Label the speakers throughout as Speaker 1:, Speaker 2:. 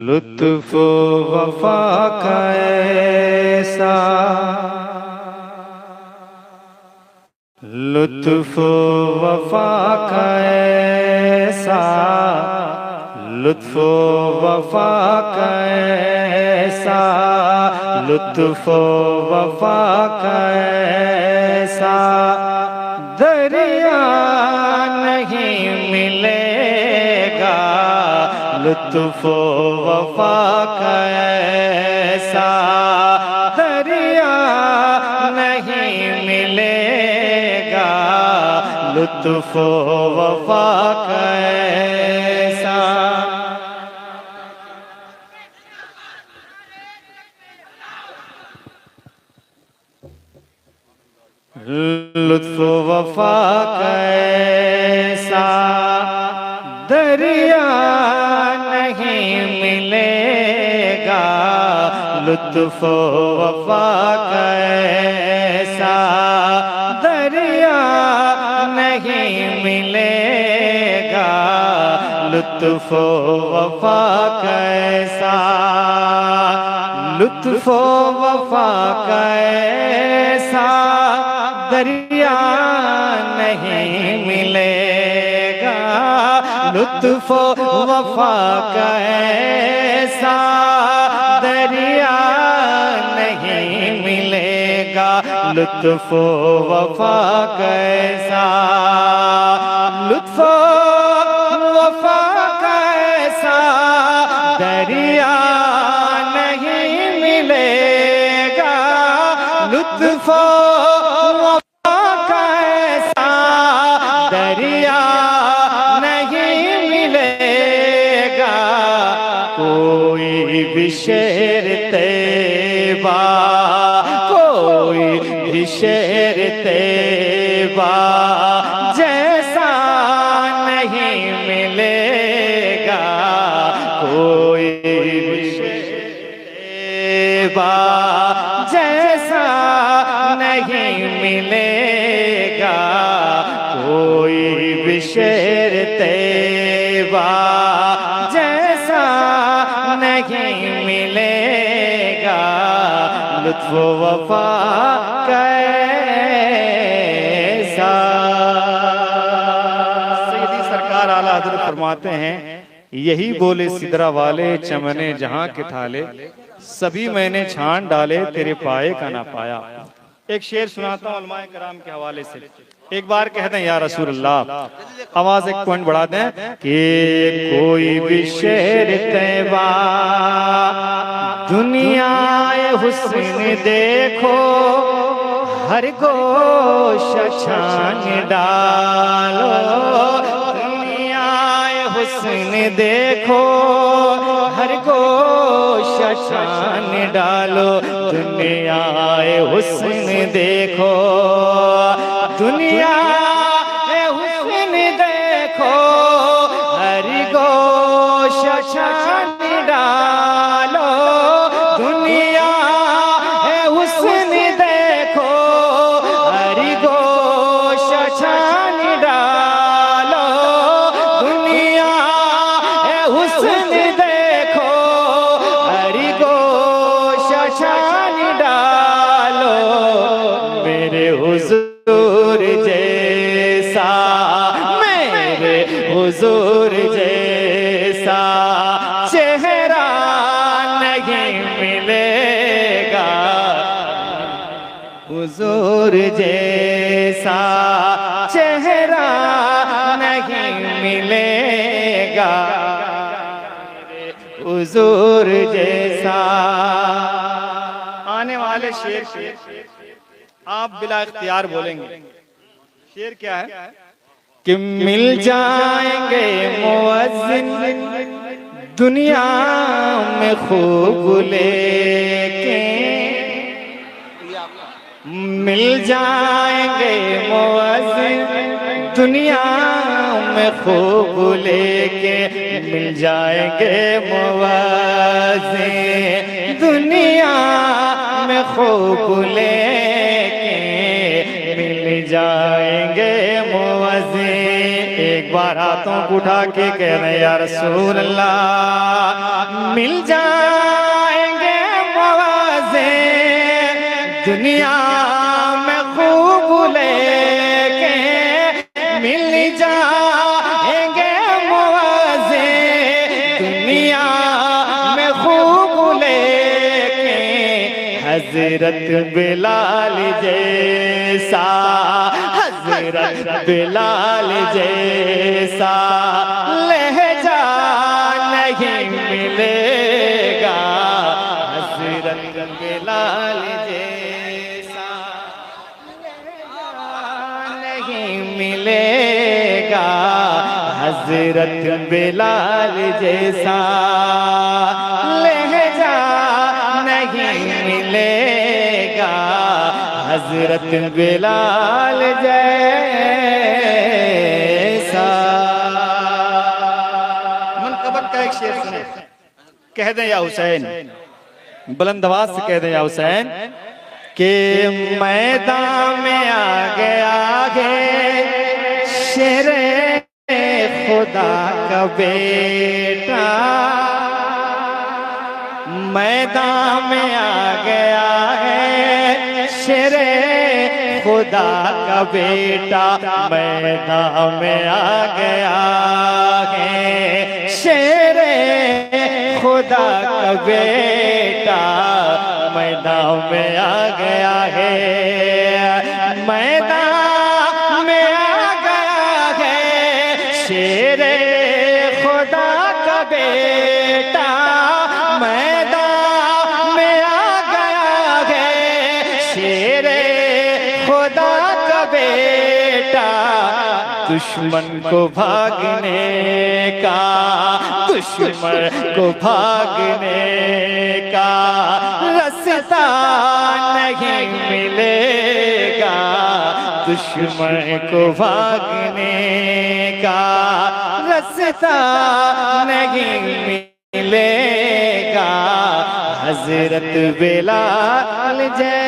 Speaker 1: लुत्फ़ वफ़ा का ऐसा, लुत्फ़ वफ़ा का ऐसा, लुत्फ़ वफ़ा का ऐसा, लुत्फ़ वफ़ा का ऐसा दरिया नहीं मिलेगा। लुत्फ़ वफ़ा का ऐसा दरिया नहीं मिलेगा। लुत्फ़ वफ़ा का ऐसा। लुत्फ़ वफ़ा का ऐसा दरिया नहीं मिलेगा। लुत्फ़ वफ़ा का ऐसा दरिया नहीं मिलेगा। लुत्फ़ वफ़ा का ऐसा, लुत्फ़ वफ़ा का ऐसा दरिया नहीं मिलेगा। लुत्फ़ वफ़ा का ऐसा दरिया नहीं मिलेगा। लुत्फ़ वफ़ा का ऐसा, लुत्फ़ वफ़ा का ऐसा दरिया नहीं मिलेगा। लुत्फ़ दरिया नहीं मिलेगा। कोई भी शेर तैबा, कोई भी शेर तैबा जैसा नहीं मिलेगा। कोई भी शेर तैबा जैसा नहीं मिलेगा। कोई भी शेर तैबा जैसा नहीं मिलेगा। लुत्फ़ वफ़ा का ऐसा। सैयदी सरकार आला हज़रत फरमाते हैं, यही बोले सिदरा वाले चमने जहां के थाले, सभी मैंने छान डाले तेरे पाए का ना पाया। एक शेर सुनाता हूं उलमाए कराम के हवाले से। एक बार कह दें या रसूल अल्लाह, आवाज एक पॉइंट बढ़ा दें कि कोई भी शेर तैबा दुनियाए हुस्न देखो, हर गोश छान डालो। दुनियाए हुस्न देखो, हर गोश छान डालो। दुनियाए हुस्न देखो, दुनिया हुस्न देखो, हर गोश छान डालो। दुनिया हुस्न देखो, हर गोश छान डालो। दुनिया हुस्न देखो, हर गोश छान डालो। मेरे हुजूर जैसा, मेरे हुजूर जैसा चेहरा नहीं मिलेगा। हुजूर जैसा चेहरा नहीं मिलेगा। हुजूर जैसा। आने वाले शेर आप बिला इख्तियार बोलेंगे। शेर क्या है कि मिल जाएंगे मुअज्जिन दुनिया में खूब लेके, मिल जाएंगे मुअज्जिन दुनिया में खूब लेके, मिल जाएंगे मुअज्जिन दुनिया में खूब लेके, मिल जाएंगे मुअज्जिन। एक बार हाथों को उठा के कह रहे या रसूल अल्लाह, मिल जाएंगे मवाज़े दुनिया में खूब लेके, मिल जाएंगे मवाज़े दुनिया में खूब लेके, हजरत बिलाल जैसा, हजरत बिलाल जैसा लहजा नहीं मिलेगा, हजरत बिलाल जैसा नहीं मिलेगा, हजरत बिलाल जैसा लहजा नहीं मिलेगा, हजरत बिलाल जैसा। मनकबर का एक शेर सुने, कह दें या हुसैन, बुलंद आवाज से कह दें या हुसैन, के मैदान में आ गया है शेरे खुदा का बेटा, मैदान में आ गया है शेरे खुदा का बेटा, मैदान में आ गया है शेरे खुदा का बेटा, मैदान में आ गया है, मैदान में आ गया है शेरे खुदा का बेटा, मैदान में आ गया है शेरे खुदा का बेटा, दुश्मन को भागने का, दुश्मन को भागने का रास्ता नहीं मिलेगा, दुश्मन को भागने का रास्ता नहीं मिलेगा, हजरत बिलाल जैसा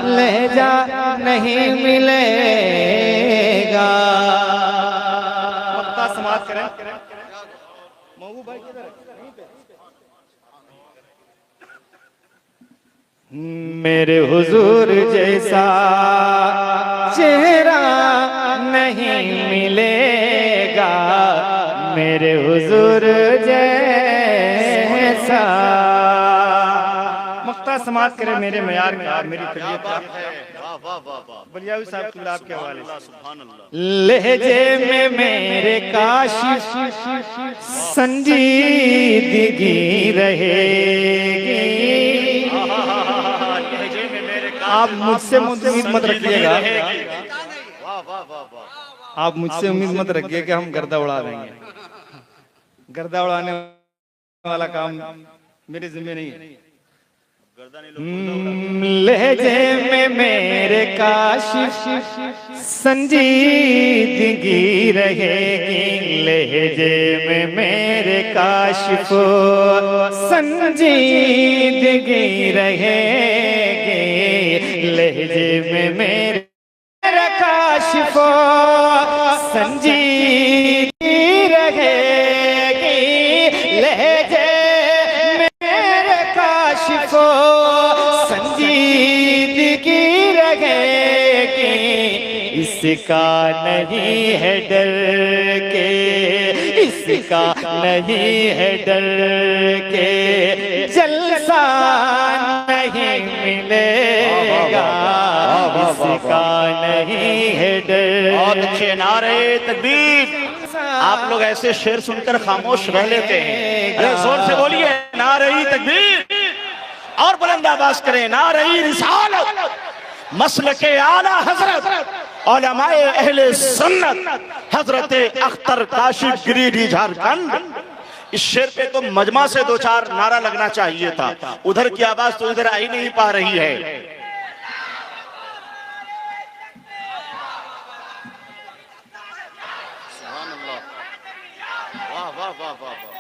Speaker 1: लहजा नहीं मिलेगा। वक्ता समाप्त करें। महबूब भाई किधर है? मेरे हुजूर जैसा चेहरा नहीं मिलेगा, मेरे हुजूर जैसा। मक्ता समाप्त करे मेरे मयार में आप मेरी तबीयत का बलियावी साहब गुलाब के हवाले लहजे में मेरे काशिफ संजीदगी रहेगी, आप मुझसे उम्मीद मत रखिएगा, आप मुझसे उम्मीद मत रखिए कि हम गर्दा उड़ा देंगे, गर्दा उड़ाने वाला काम मेरे जिम्मे नहीं है। लहजे में मेरे काशिफ संजीदगी रहेगी, लहजे में मेरे काशिफ संजीदगी रहेगी, लहजे में मेरे काशिफ संजीदगी रहेगी, लहजे में मेरे काशिफ संजीदगी रहेगी, इसका नहीं है डर के, इसका नहीं है डर के, जलसा नहीं मिलेगा, इसका नहीं है डर।
Speaker 2: बहुत अच्छे नारे तकबीर। आप लोग ऐसे शेर सुनकर खामोश रह लेते हैं, अरे जोर से बोलिए नारे तकबीर और बुलंद आवाज करें नारे रिसालत, मसलके आला हजरत उलमाए अहले सुन्नत हजरत अख्तर काशिफ गिरिडीह झारखंड। इस शेर पे तो मजमा से दो चार नारा लगना चाहिए था, उधर की आवाज तो इधर आ ही नहीं पा रही है। वाह वाह वाह वाह वाह।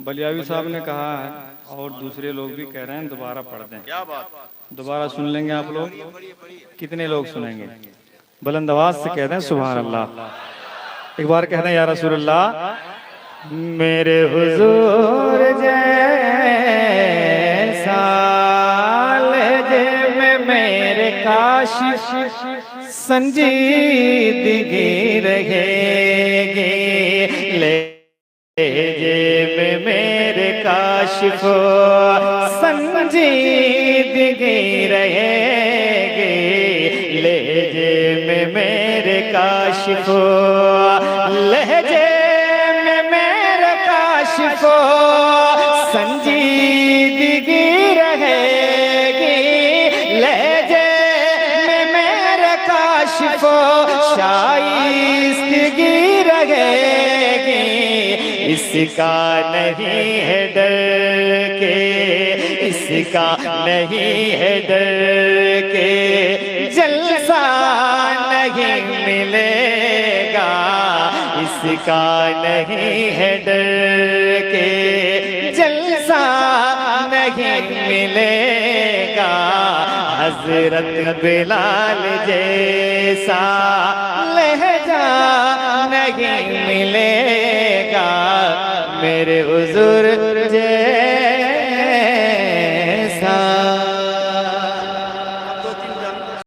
Speaker 1: बलियावी साहब ने कहा है और दूसरे लोग भी कह रहे हैं, दोबारा पढ़ दें।
Speaker 2: क्या बात।
Speaker 1: दोबारा सुन लेंगे आप लोग? कितने लोग सुनेंगे? बुलंद आवाज से कह दें सुभान अल्लाह। एक बार कह दें या रसूल अल्लाह। मेरे हुजूर जैसा लहजे में मेरे काश संजीदगी रहेगी, लहजे में मेरे काशिफ संजीदगी रहेगी, लहजे में मेरे काशिफ, लहजे में मेरे काशिफ संजीदगी रहेगी, लहजे में मेरे काशिफ शाइस्तगी रहेगी। इसका नहीं है डर के, इसका नहीं है डर के, जलसा नहीं मिलेगा, इसका नहीं है डर के, जलसा नहीं मिलेगा। हजरत बिलाल जैसा लहजा नहीं मिलेगा, मेरे हुजूर